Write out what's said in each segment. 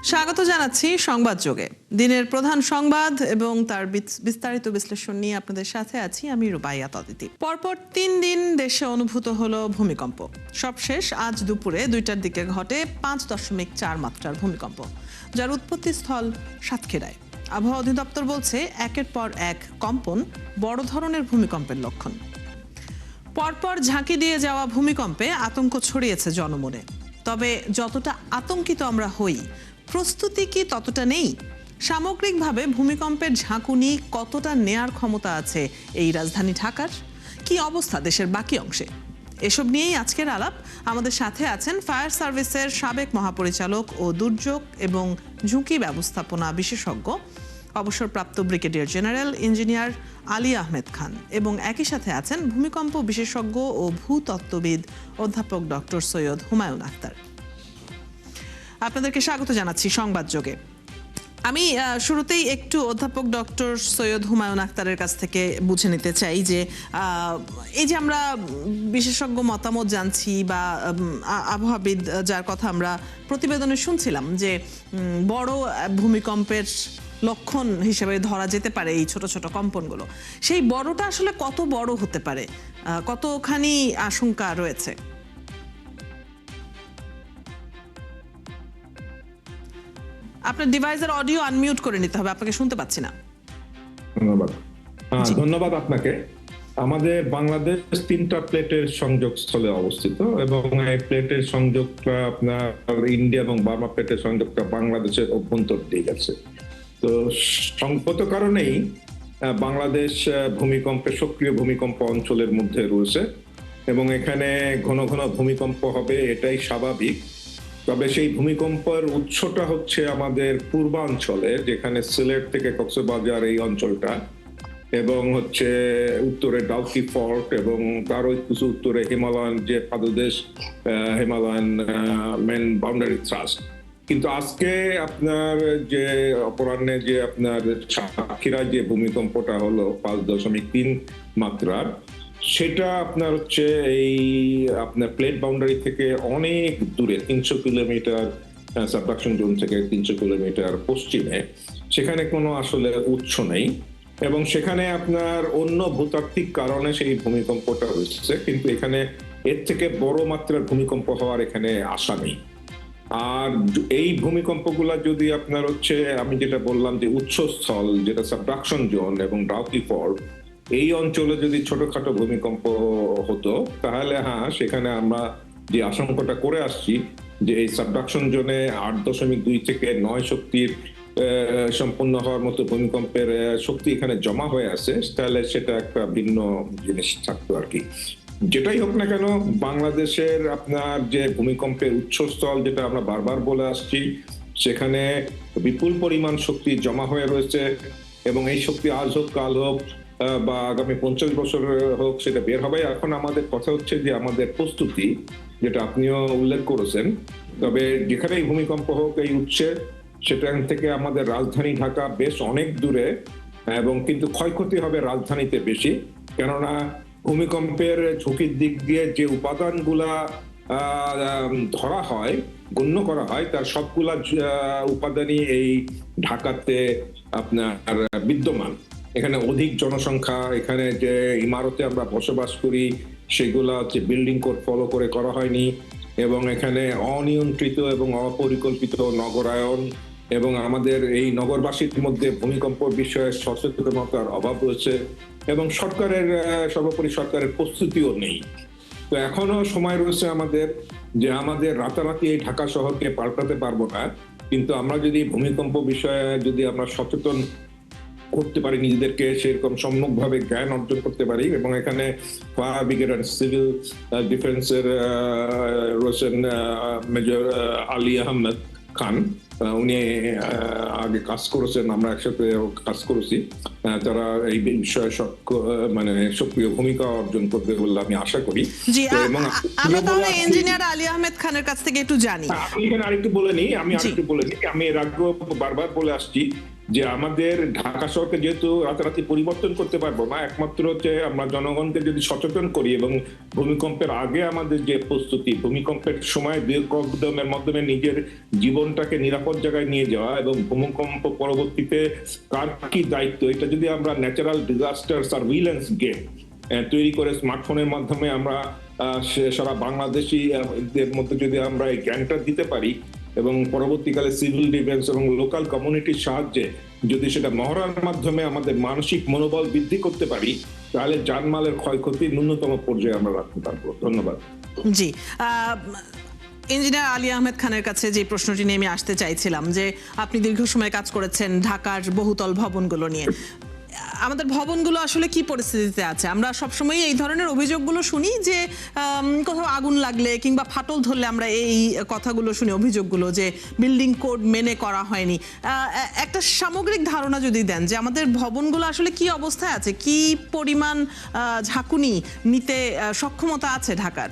স্বাগত জানাচ্ছি সংবাদ যোগে। দিনের প্রধান সংবাদ এবং তার বিস্তারিত বিশ্লেষণ নিয়ে আপনাদের সাথে আছি আমি রুবাইয়াত অদিতি। পরপর 3 দিন দেশে অনুভূত হলো ভূমিকম্প। সবশেষ আজ দুপুরে 2টার দিকে ঘটে 5.4 মাত্রার ভূমিকম্প, যার উৎপত্তিস্থল সাতক্ষীরায়। আবহাওয়া অধিদপ্তর বলছে একের পর এক কম্পন বড় ধরনের ভূমিকম্পের লক্ষণ। পরপর ঝাঁকি দিয়ে যাওয়া ভূমিকম্পে আতঙ্ক ছড়িয়েছে জনমনে। তবে যতটা আতঙ্কিত আমরা হই, প্রস্তুতি কি ততটা নেই? সামগ্রিকভাবে ভূমিকম্পের ঝাঁকুনি কতটা নেয়ার ক্ষমতা আছে এই রাজধানী ঢাকার? কি অবস্থা দেশের বাকি অংশে? এসব নিয়েই আজকের আলাপ। আমাদের সাথে আছেন ফায়ার সার্ভিসের সাবেক মহাপরিচালক ও দুর্যোগ এবং ঝুঁকি ব্যবস্থাপনা বিশেষজ্ঞ অবসরপ্রাপ্ত brigadier general engineer Ali Ahmed Khan, এবং একই সাথে আছেন ভূমিকম্প বিশেষজ্ঞ ও ভূতত্ত্ববিদ অধ্যাপক ডক্টর সৈয়দ হুমায়ুন আখতার। আপনাদেরকে স্বাগত জানাচ্ছি সংবাদ যোগে। আমি শুরুতেই একটু অধ্যাপক ডক্টর সৈয়দ হুমায়ুন আখতারের কাছ থেকে বুঝে নিতে চাই যে এই যে আমরা বিশেষজ্ঞ মতামত জানছি বা আবহাওয়াবিদ যার কথা আমরা প্রতিবেদনে শুনছিলাম যে বড় ভূমিকম্পের লক্ষণ হিসেবে ধরা যেতে পারে এই ছোট ছোট কম্পনগুলো, সেই বড়টা আসলে কত বড় হতে পারে, কতখানি আশঙ্কা রয়েছে? আপনার ডিভাইসের অডিও আনমিউট করে নিতে হবে, আপনাকে শুনতে পাচ্ছি না। ধন্যবাদ আপনাকে। আমাদের বাংলাদেশ 3টা প্লেটের সংযোগস্থলে অবস্থিত এবং এই প্লেটের সংযোগটা আপনার ইন্ডিয়া এবং বার্মা প্লেটের সংযোগটা বাংলাদেশের অভ্যন্তর দিয়ে গেছে। তো সংগত কারণেই বাংলাদেশ ভূমিকম্পে সক্রিয় ভূমিকম্প অঞ্চলের মধ্যে রয়েছে এবং এখানে ঘন ঘন ভূমিকম্প হবে, এটাই স্বাভাবিক। তবে সেই ভূমিকম্পের উৎসটা হচ্ছে আমাদের পূর্বাঞ্চলে, যেখানে সিলেট থেকে কক্সবাজার এই অঞ্চলটা, এবং হচ্ছে উত্তরে ডাউকি ফল্ট এবং তারও কিছু উত্তরে হিমালয়ান যে পাদদেশ, হিমালয়ান মেন বাউন্ডারি থ্রাস্ট। কিন্তু আজকে আপনার যে অপরাহ্নে যে আপনার সাতক্ষীরায় যে ভূমিকম্পটা হলো 5.3 মাত্রার, সেটা আপনার হচ্ছে এই আপনার প্লেট বাউন্ডারি থেকে অনেক দূরে, 300 কিলোমিটার সাবডাকশন জোন থেকে 300 কিলোমিটার পশ্চিমে। সেখানে কোনো আসলে উৎস নেই এবং সেখানে আপনার অন্য ভূতাত্ত্বিক কারণে সেই ভূমিকম্পটা হচ্ছে, কিন্তু এখানে এর থেকে বড় মাত্রার ভূমিকম্প হওয়ার এখানে আশা নেই। আর এই ভূমিকম্পগুলা যদি আপনার হচ্ছে আমি যেটা বললাম যে উৎসস্থল, যেটা সাবডাকশন জোন এবং ডাউকি ফল্ট, এই অঞ্চলে যদি ছোটখাটো ভূমিকম্প হতো, তাহলে হ্যাঁ, সেখানে আমরা যে আশঙ্কাটা করে আসছি যে এই সাবডাকশন জোনে 8.2 থেকে 9 শক্তির সম্পন্ন হওয়ার মতো ভূমিকম্পের শক্তি এখানে জমা হয়ে আছে, তাহলে সেটা একটা ভিন্ন জিনিস থাকতো আর কি। যেটাই হোক না কেন, বাংলাদেশের আপনার যে ভূমিকম্পের উৎসস্থল, যেটা আমরা বারবার বলে আসছি, সেখানে বিপুল পরিমাণ শক্তি জমা হয়ে রয়েছে এবং এই শক্তি আজ হোক কাল হোক বা আগামী 50 বছর হোক, সেটা বের হবে। এখন আমাদের কথা হচ্ছে যে আমাদের প্রস্তুতি, যেটা আপনিও উল্লেখ করেছেন। তবে যেখানেই ভূমিকম্প হোক এই উৎসে, সেখান থেকে আমাদের রাজধানী ঢাকা বেশ অনেক দূরে এবং কিন্তু ক্ষয়ক্ষতি হবে রাজধানীতে বেশি, কেননা ভূমিকম্পের ঝুঁকির দিক দিয়ে যে উপাদানগুলা ধরা হয়, গণ্য করা হয়, তার সবগুলা উপাদানই এই ঢাকাতে আপনার বিদ্যমান। এখানে অধিক জনসংখ্যা, এখানে যে ইমারতে আমরা বসবাস করি সেগুলা হচ্ছে বিল্ডিং কোড ফলো করে করা হয়নি এবং এখানে অনিয়ন্ত্রিত এবং অপরিকল্পিত নগরায়ন এবং আমাদের এই নগরবাসীর মধ্যে ভূমিকম্প বিষয়ে সচেতনতার অভাব রয়েছে এবং সর্বোপরি সরকারের প্রস্তুতিও নেই। তো এখনো সময় রয়েছে আমাদের, যে আমাদের রাতারাতি এই ঢাকা শহরকে পাল্টাতে পারবো না, কিন্তু আমরা যদি ভূমিকম্প বিষয়ে যদি আমরা সচেতন করতে পারি, নিজেদেরকে সেরকম সম্মুখভাবে জ্ঞান অর্জন করতে পারি। এবং এখানে ফায়ার ব্রিগেড অ্যান্ড সিভিল ডিফেন্সের রয়েছেন মেজর আলী আহমেদ খান, উনি আগে কাজ করেছেন, আমরা একসাথে কাজ করেছি। তারা এই বিষয়ে সক্রিয় ভূমিকা অর্জন করবে বলে আমি আশা করি। আমরা তাহলে ইঞ্জিনিয়ার আলী আহমেদ খানের কাছ থেকে একটু জানি। আমি এখানে আরেকটু বলে নিই, আমি এর আগেও বারবার বলে আসছি যে আমাদের ঢাকা শহরকে যেহেতু রাতারাতি পরিবর্তন করতে পারবো না, একমাত্র হচ্ছে আমরা জনগণকে যদি সচেতন করি এবং ভূমিকম্পের আগে আমাদের যে প্রস্তুতি, ভূমিকম্পের সময় দীর্ঘ উদ্যমের মাধ্যমে নিজের জীবনটাকে নিরাপদ জায়গায় নিয়ে যাওয়া এবং ভূমিকম্প পরবর্তীতে কার কি দায়িত্ব, এটা যদি আমরা ন্যাচারাল ডিজাস্টার সার্ভিলেন্স গেম তৈরি করে স্মার্টফোনের মাধ্যমে আমরা সারা বাংলাদেশি এর মধ্যে যদি আমরা এই জ্ঞানটা দিতে পারি এবং পরবর্তীকালে সিভিল ডিফেন্স এবং লোকাল কমিউনিটির সাহায্যে যদি সেটা মহড়ার মাধ্যমে আমাদের মানসিক মনোবল বৃদ্ধি করতে পারি, তাহলে জানমালের ক্ষয়ক্ষতি ন্যূনতম পর্যায়ে আমরা রাখতে পারবো। ধন্যবাদ। জি, ইঞ্জিনিয়ার আলী আহমেদ খানের কাছে যে প্রশ্নটি নিয়ে আমি আসতে চাইছিলাম, যে আপনি দীর্ঘ সময় কাজ করেছেন ঢাকার বহুতল ভবনগুলো নিয়ে। আমাদের ভবনগুলো আসলে কি পরিস্থিতিতে আছে? আমরা সবসময় এই ধরনের অভিযোগগুলো শুনি যে কোথাও আগুন লাগলে কিংবা ফাটল ধরলে আমরা এই কথাগুলো শুনি, অভিযোগগুলো যে বিল্ডিং কোড মেনে করা হয়নি। একটা সামগ্রিক ধারণা যদি দেন যে আমাদের ভবনগুলো আসলে কি অবস্থায় আছে, কি পরিমাণ ঝাঁকুনি নিতে সক্ষমতা আছে ঢাকার?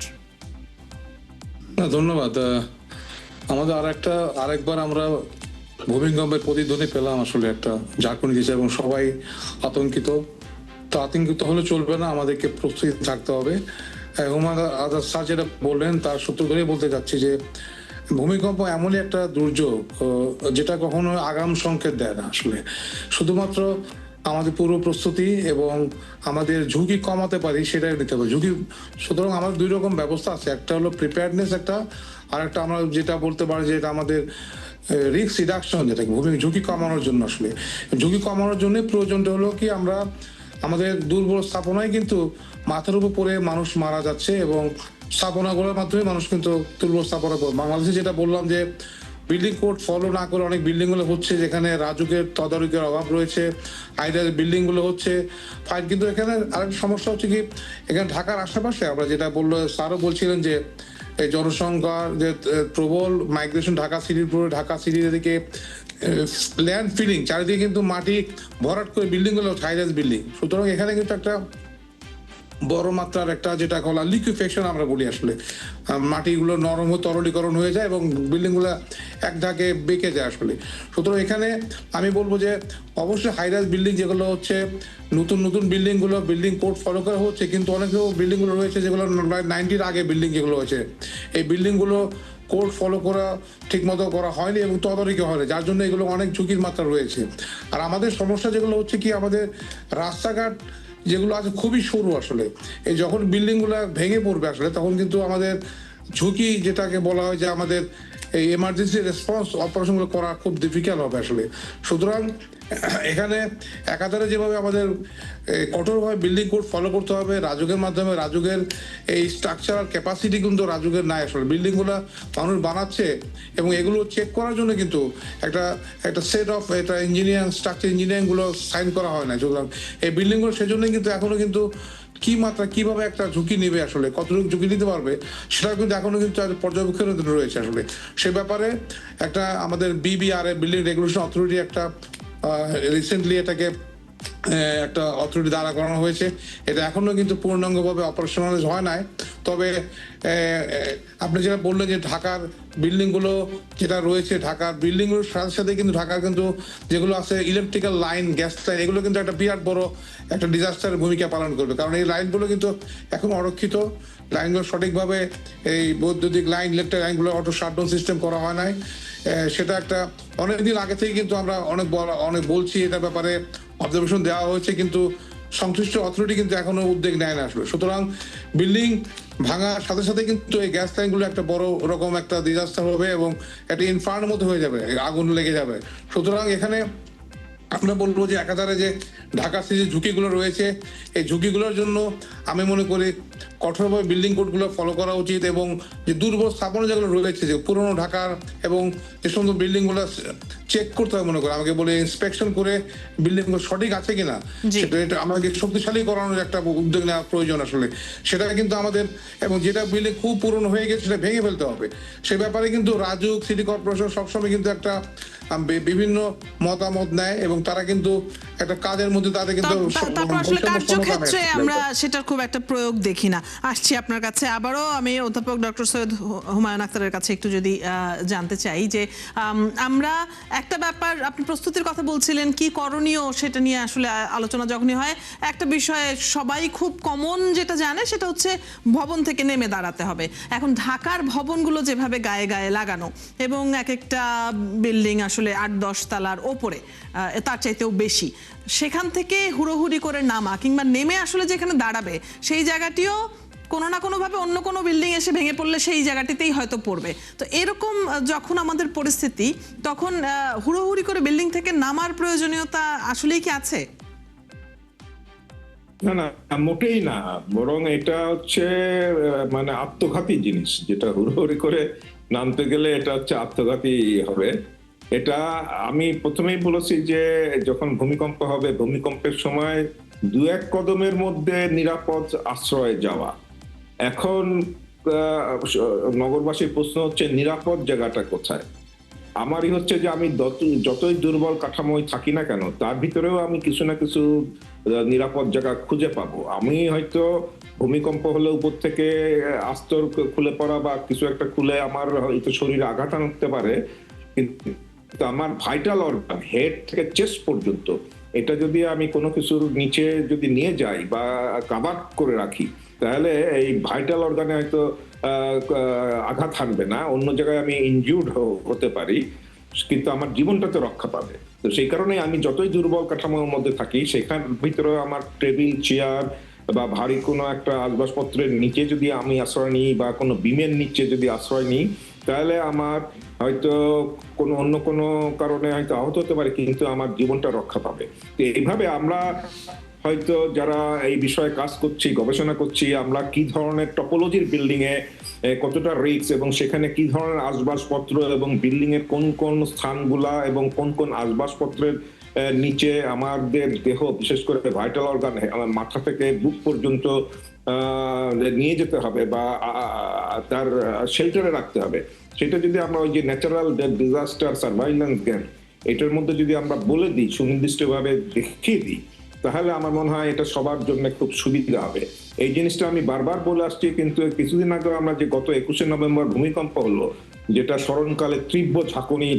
ধন্যবাদ। আমাদের আরেকবার আমরা ভূমিকম্পের প্রতিধ্বনি পেলাম, আসলে একটা ঝাঁকুনি দিয়েছে এবং সবাই আতঙ্কিত। তো আতঙ্কিত হলে চলবে না, আমাদেরকে প্রস্তুতি থাকতে হবে। হুমায়ুন আজাদ স্যার যেটা বললেন তার সূত্র ধরেই বলতে যাচ্ছি যে ভূমিকম্প এমনই একটা দুর্যোগ যেটা কখনো আগাম সংকেত দেয় না। আসলে শুধুমাত্র আমাদের পূর্ব প্রস্তুতি এবং আমাদের ঝুঁকি কমাতে পারি সেটাই নিতে হবে ঝুঁকি। সুতরাং আমাদের দুই রকম ব্যবস্থা আছে, একটা হলো প্রিপেয়ারনেস, আর একটা আমরা যেটা বলতে পারি যে এটা আমাদের রিস্ক রিডাকশন, যেটা ঝুঁকি কমানোর জন্য। আসলে ঝুঁকি কমানোর জন্য প্রয়োজনটা হলো কি, আমরা আমাদের দুর্বল স্থাপনায় কিন্তু মাথার উপর পড়ে মানুষ মারা যাচ্ছে এবং স্থাপনাগুলোর মাধ্যমে মানুষ কিন্তু দুর্বল স্থাপনা। বাংলাদেশে যেটা বললাম যে বিল্ডিং কোড ফলো না করে অনেক বিল্ডিং গুলো হচ্ছে যেখানে রাজুকের তদারকির অভাব রয়েছে, হাইডার বিল্ডিং গুলো হচ্ছে ফাইন। কিন্তু এখানে আরেকটা সমস্যা হচ্ছে কি, এখানে ঢাকার আশেপাশে আমরা যেটা বললো, স্যারও বলছিলেন যে এই জনসংখ্যার যে প্রবল মাইগ্রেশন ঢাকা সিটির পুরো ঢাকা সিটির দিকে ল্যান্ড ফিলিং, চারিদিকে কিন্তু মাটি ভরাট করে বিল্ডিং গুলো হাইরাইজ বিল্ডিং। সুতরাং এখানে কিন্তু একটা বড় মাত্রার একটা যেটা বলা লিকুইফেকশন আমরা বলি, আসলে মাটিগুলো নরম তরলীকরণ হয়ে যায় এবং বিল্ডিং গুলো এক ধাকে বেঁকে যায় আসলে। সুতরাং এখানে আমি বলবো যে অবশ্যই হাইরাইজ বিল্ডিং যেগুলো হচ্ছে নতুন বিল্ডিং গুলো বিল্ডিং কোড ফলো করা হচ্ছে, কিন্তু অনেক বিল্ডিং গুলো রয়েছে যেগুলো 90-র আগে বিল্ডিং যেগুলো হয়েছে, এই বিল্ডিং গুলো কোড ফলো করা ঠিক মতো করা হয়নি এবং তদারকি হয়নি, যার জন্য এগুলো অনেক ঝুঁকির মাত্রা রয়েছে। আর আমাদের সমস্যা যেগুলো হচ্ছে কি, আমাদের রাস্তাঘাট যেগুলো আছে খুবই সরু। আসলে এই যখন বিল্ডিং গুলো ভেঙে পড়বে আসলে তখন কিন্তু আমাদের ঝুঁকি, যেটাকে বলা হয় যে আমাদের এই এমার্জেন্সি রেসপন্স অপারেশনগুলো করা খুব ডিফিকাল্ট হবে আসলে। সুতরাং এখানে একাধারে যেভাবে আমাদের কঠোরভাবে বিল্ডিং কোড ফলো করতে হবে রাজুকের মাধ্যমে, রাজুকের এই স্ট্রাকচারাল ক্যাপাসিটি কিন্তু রাজুকের নাই আসলে। বিল্ডিং গুলো মানুষ বানাচ্ছে এবং এগুলো চেক করার জন্য কিন্তু একটা সেট অফ এটা ইঞ্জিনিয়ারিং স্ট্রাকচার ইঞ্জিনিয়ারিং গুলো সাইন করা হয় না। সুতরাং এই বিল্ডিং গুলো সেজন্য কিন্তু এখনো কিন্তু কি মাত্রা কিভাবে একটা ঝুঁকি নেবে, আসলে কতটুকু ঝুঁকি নিতে পারবে সেটা কিন্তু এখনো কিন্তু পর্যবেক্ষণের রয়েছে আসলে। সে ব্যাপারে একটা আমাদের BBR বিল্ডিং রেগুলেশন অথরিটি একটা রিসেন্টলি এটাকে একটা অথরিটি দ্বারা করানো হয়েছে। এটা এখনো কিন্তু পূর্ণাঙ্গভাবে অপারেশনালাইজ হয় নাই। তবে আপনি যেটা বললেন যে ঢাকার বিল্ডিং গুলো যেটা রয়েছে, ঢাকার বিল্ডিং গুলোর সাথে সাথে কিন্তু ঢাকার কিন্তু যেগুলো আছে ইলেকট্রিক্যাল লাইন, গ্যাস লাইন, এগুলো কিন্তু একটা বিরাট বড় একটা ডিজাস্টারের ভূমিকা পালন করবে। কারণ এই লাইনগুলো কিন্তু এখন অরক্ষিত, লাইনগুলো সঠিকভাবে এই বৈদ্যুতিক লাইন, ইলেকট্রিক লাইনগুলো অটো শাটডাউন সিস্টেম করা হয় নাই। সেটা একটা অনেকদিন আগে থেকে কিন্তু আমরা অনেক বলছি এটার ব্যাপারে, অবজারভেশন দেওয়া হয়েছে, কিন্তু সংশ্লিষ্ট অথরিটি কিন্তু এখনো উদ্যোগ নেয় না আসলে। সুতরাং বিল্ডিং ভাঙার সাথে সাথে কিন্তু এই গ্যাস লাইনগুলো একটা বড় রকম একটা ডিজাস্টার হবে এবং একটা ইনফার্নের মতো হয়ে যাবে, আগুন লেগে যাবে। সুতরাং এখানে আমরা বলবো যে একাধারে যে ঢাকা সিটির ঝুঁকিগুলো রয়েছে, এই ঝুঁকিগুলোর জন্য আমি মনে করি কঠোরভাবে বিল্ডিং কোডগুলো ফলো করা উচিত এবং যে দুর্বল স্থাপনা যেগুলো রয়েছে, যে পুরনো ঢাকার এবং যে সমস্ত বিল্ডিংগুলো চেক করতে হবে, মনে করি আমাকে বলে ইন্সপেকশন করে বিল্ডিংগুলো সঠিক আছে কিনা সেটা এটা আমাকে শক্তিশালী করানোর একটা উদ্যোগ নেওয়া প্রয়োজন আসলে। সেটা কিন্তু আমাদের, এবং যেটা বিল্ডিং খুব পুরনো হয়ে গেছে সেটা ভেঙে ফেলতে হবে। সে ব্যাপারে কিন্তু রাজুক, সিটি কর্পোরেশন সবসময় কিন্তু একটা বিভিন্ন মতামত নেয় এবং এবং তারা কিন্তু একটা কাজের মধ্যে তাদের কিন্তু তারপর আসলে বৈষম্য কার্যক্ষেত্রে সমতা আমরা সেটার খুব একটা প্রয়োগ দেখি না। আসছি আপনার কাছে আবারও, আমি অধ্যাপক ডক্টর সৈয়দ হুমায়ুন আখতারের কাছে একটু যদি জানতে চাই যে আমরা একটা ব্যাপার, আপনি প্রস্তুতির কথা বলছিলেন, কি করণীয় সেটা নিয়ে আসলে আলোচনা যখনই হয় একটা বিষয়ে সবাই খুব কমন যেটা জানে সেটা হচ্ছে ভবন থেকে নেমে দাঁড়াতে হবে। এখন ঢাকার ভবনগুলো যেভাবে গায়ে গায়ে লাগানো এবং এক একটা বিল্ডিং আসলে 8-10 তলার ওপরে, তার চাইতেও বেশি, সেখান থেকে হুড়োহুড়ি করে নামা কিংবা নেমে আসলে যেখানে দাঁড়াবে সেই জায়গাটিও কোনো না কোনোভাবে অন্য কোনো বিল্ডিং এসে ভেঙে পড়লে সেই জায়গাটিতেই হয়তো পড়বে। তো এরকম যখন আমাদের পরিস্থিতি, তখন হুড়োহুড়ি করে বিল্ডিং থেকে নামার প্রয়োজনীয়তা আসলেই কি আছে? না না, মোটেই না, বরং এটা হচ্ছে মানে আত্মঘাতী জিনিস। যেটা হুড়োহুড়ি করে নামতে গেলে এটা হচ্ছে আত্মঘাতী হবে। এটা আমি প্রথমেই বলেছি যে যখন ভূমিকম্প হবে, ভূমিকম্পের সময় 2-1 কদমের মধ্যে নিরাপদ আশ্রয়ে যাওয়া। এখন নগরবাসীর প্রশ্ন হচ্ছে নিরাপদ জায়গাটা কোথায়? আমারই হচ্ছে যে আমি যতই দুর্বল কাঠামোয় থাকি না কেন, তার ভিতরেও আমি কিছু না কিছু নিরাপদ জায়গা খুঁজে পাবো। আমি হয়তো ভূমিকম্প হলে উপর থেকে আস্তর খুলে পড়া বা কিছু একটা খুলে আমার হয়তো শরীরে আঘাত আনতে পারে, কিন্তু আমার ভাইটাল অর্গান হেড থেকে চেস্ট পর্যন্ত এটা যদি আমি কোনো কিছুর নিচে যদি নিয়ে যাই বা কাভার করে রাখি, তাহলে এই ভাইটাল অর্গানে হয়তো আঘাত হানবে না, অন্য জায়গায় আমি ইনজিউর্ড হতে পারি, কিন্তু আমার জীবনটা তো রক্ষা পাবে। তো সেই কারণে আমি যতই দুর্বল কাঠামোর মধ্যে থাকি, সেখান ভিতরে আমার টেবিল, চেয়ার বা ভারী কোনো একটা আসবাবপত্রের নিচে যদি আমি আশ্রয় নিই বা কোনো বিমের নিচে যদি আশ্রয় নিই, তাহলে আমার হয়তো অন্য কোনো কারণে হয়তো আহত হতে পারে, কিন্তু আমার জীবনটা রক্ষা পাবে। তো এইভাবে আমরা হয়তো যারা এই বিষয়ে কাজ করছি, গবেষণা করছি, আমরা কি ধরনের টপোলজির বিল্ডিং এ কতটা রিস্ক এবং সেখানে কি ধরনের আসবাবপত্র এবং বিল্ডিং এর কোন কোন স্থানগুলা এবং কোন কোন আসবাবপত্রের নিচে আমাদের দেহ, বিশেষ করে ভাইটাল অর্গান, আমার মাথা থেকে বুক পর্যন্ত নিয়ে যেতে হবে বা তার শেল্টারে রাখতে হবে, সেটা যদি আমরা ওই যে ন্যাচারাল ডিজাস্টার সার্ভাইলেন্স জ্ঞান এটার মধ্যে যদি আমরা বলে দিই, সুনির্দিষ্টভাবে দেখিয়ে দিই, তাহলে আমার মনে হয় এটা সবার জন্য খুব সুবিধা হবে। এই জিনিসটা আমি বারবার বলে আসছি, কিন্তু কিছুদিন আগে আমরা যে গত 21শে নভেম্বর ভূমিকম্প হলো, যেটা স্মরণকালে তীব্র ঝাঁকুনি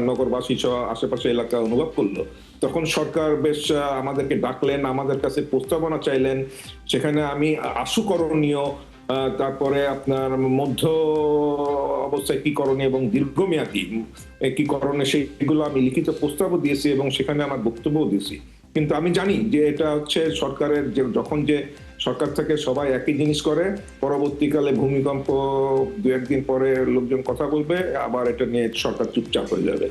নগরবাসী সহ আশেপাশে এলাকা অনুভব করলো, তখন সরকার বেশ আমাদেরকে ডাকলেন, আমাদের কাছে প্রস্তাবনা চাইলেন। সেখানে আমি আশু করণীয়, তারপরে আপনার মধ্য অবস্থায় কি করণীয় এবং দীর্ঘমেয়াদী কি করণীয়, সেইগুলো আমি লিখিত প্রস্তাবও দিয়েছি এবং সেখানে আমার বক্তব্যও দিয়েছি। কিন্তু আমি জানি যে এটা হচ্ছে সরকারের, যখন যে সরকার থেকে সবাই একই জিনিস করে, পরবর্তীকালে ভূমিকম্প 2-1 দিন পরে লোকজন কথা বলবে, আবার এটা নিয়ে সরকার চুপচাপ হয়ে যাবে।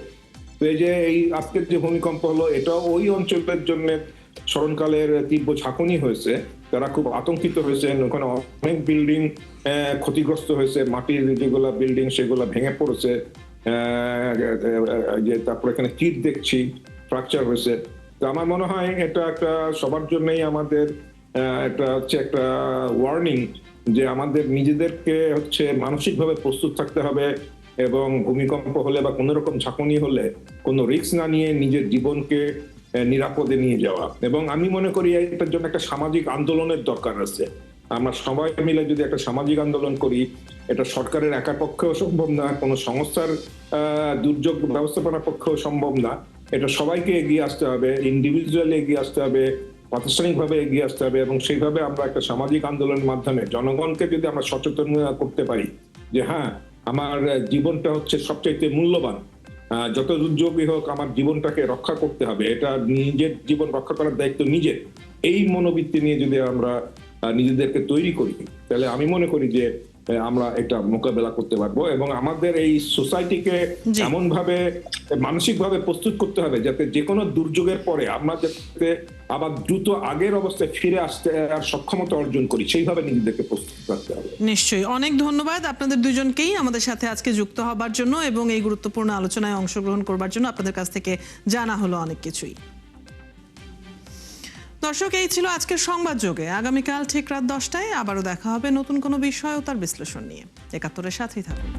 তো এই যে এই আজকের যে ভূমিকম্প হলো, এটা ওই অঞ্চলের জন্য স্মরণকালের তীব্র ঝাঁকুনি হয়েছে, তারা খুব আতঙ্কিত হয়েছেন। ওখানে অনেক বিল্ডিং ক্ষতিগ্রস্ত হয়েছে, মাটির যেগুলা বিল্ডিং সেগুলা ভেঙে পড়েছে, যে তারপর এখানে কীট দেখছি ফ্র্যাকচার হয়েছে। তো আমার মনে হয় এটা একটা সবার জন্যই আমাদের একটা ওয়ার্নিং, যে আমাদের নিজেদেরকে মানসিকভাবে প্রস্তুত থাকতে হবে এবং ভূমিকম্প হলে বা কোনো রকম ঝাঁকুনি হলে কোনো রিস্ক না নিয়ে নিজের জীবনকে নিরাপদে নিয়ে যাওয়া। এবং আমি মনে করি এটার জন্য একটা সামাজিক আন্দোলনের দরকার আছে। আমরা সবাই মিলে যদি একটা সামাজিক আন্দোলন করি, এটা সরকারের একার পক্ষেও সম্ভব না, কোনো সংস্থার দুর্যোগ ব্যবস্থাপনার পক্ষেও সম্ভব না। এটা সবাইকে এগিয়ে আসতে হবে, ইন্ডিভিজুয়ালি এগিয়ে আসতে হবে, প্রাতিষ্ঠানিকভাবে এগিয়ে আসতে হবে, এবং সেইভাবে আমরা একটা সামাজিক আন্দোলনের মাধ্যমে জনগণকে যদি আমরা সচেতন করতে পারি যে হ্যাঁ, আমার জীবনটা হচ্ছে সবচাইতে মূল্যবান, যত দুর্যোগই হোক আমার জীবনটাকে রক্ষা করতে হবে, এটা নিজের জীবন রক্ষা করার দায়িত্ব নিজের, এই মনোবৃত্তি নিয়ে যদি আমরা নিজেদেরকে তৈরি করি, তাহলে আমি মনে করি যে আমরা এটা মোকাবেলা করতে পারবো। এবং আমাদের এই সোসাইটিকে এমন ভাবে মানসিকভাবে প্রস্তুত করতে হবে যাতে যে কোনো দুর্যোগের পরে আমরা যাতে আবার দ্রুত আগের অবস্থায় ফিরে আসতে আর সক্ষমতা অর্জন করি, সেইভাবে নিজেদেরকে প্রস্তুত রাখতে হবে। নিশ্চয়ই। অনেক ধন্যবাদ আপনাদের দুজনকেই আমাদের সাথে আজকে যুক্ত হবার জন্য এবং এই গুরুত্বপূর্ণ আলোচনায় অংশগ্রহণ করবার জন্য। আপনাদের কাছ থেকে জানা হলো অনেক কিছুই। দর্শক, এই ছিল আজকের সংবাদ যোগে। আগামীকাল ঠিক রাত 10টায় আবারও দেখা হবে নতুন কোনো বিষয় ও তার বিশ্লেষণ নিয়ে। ৭১-এর সাথেই থাকুন।